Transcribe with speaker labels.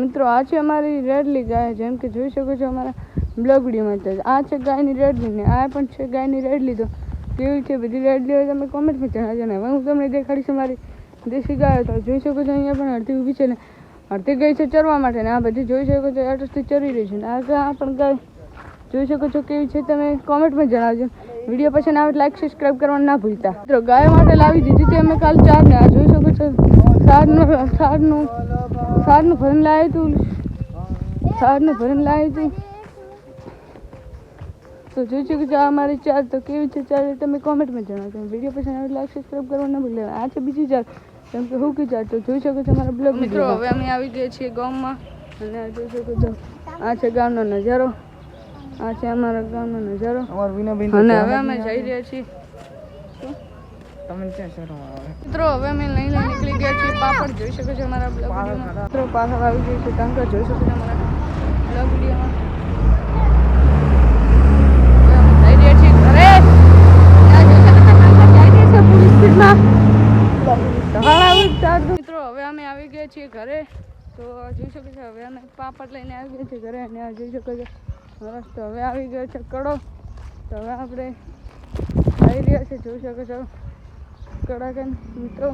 Speaker 1: મિત્રો આ છે અમારી રેડલી ગાય, જેમ કે જોઈ શકો છો અમારા બ્લોગ વિડીયોમાં. આ છે ગાયની રેડલી ને આ પણ છે ગાયની રેડલી. તો કેવી છે બધી રેડલી હોય તમે કોમેન્ટમાં જણાવજો ને. હવે હું તમને દેખાડીશ અમારી દેશી ગાય. તો જોઈ શકો છો અહીંયા પણ અડધી ઊભી છે ને અડધી ગઈ છે ચરવા માટે ને આ બધી જોઈ શકો છો એડ્રેસથી ચરી રહી છે ને આ પણ ગાય જોઈ શકો છો કેવી છે તમે કોમેન્ટમાં જણાવજો. વિડીયો પસંદ આવે લાઈક સબસ્ક્રાઈબ કરવાનું ના ભૂલતા. મિત્રો ગાય માટે લાવી દીધી હતી અમે કાલ 4 ને. આ જોઈ શકો છો સારનું ભરીને લાવી હતું. સારનું ભરીને લાવી હતી. તો જોઈ શકો છો અમારી 4. તો કેવી છે 4 તમે કોમેન્ટમાં જણાવજો. વિડીયો પસંદ આવે લાઈક સબસ્ક્રાઈબ કરવાનું ના ભૂલતા. આ છે બીજી 4, કેમ કે હું કી 4. તો જોઈ શકો છો અમારા બ્લોગ. મિત્રો હવે અમે આવી ગયા છીએ ગામમાં અને જોઈ શકો છો આ છે ગામનો નજારો. આ છે અમારા ગામનો નજારો અને હવે અમે જઈ રહ્યા છીએ. મિત્રો હવે અમે લઈને નીકળી ગયા છીએ પાપડ. જોઈ શકો છો અમારા બ્લોગ વિડીયોમાં. મિત્રો પાછળ આવી ગઈ છે ટંકર. જોઈ શકો છો અમારા બ્લોગ વિડીયોમાં. મિત્રો હવે અમે આવી ગયા છીએ ઘરે. તો જોઈ શકો છો હવે અમે પાપડ લઈને આવી ગયા છીએ ઘરે અને આ જોઈ શકો છો રસ્તો હવે આવી ગયો છે કડો. તો હવે આપણે જઈ રહ્યા છીએ. જોઈ શકો છો કડાકન મિત્રો.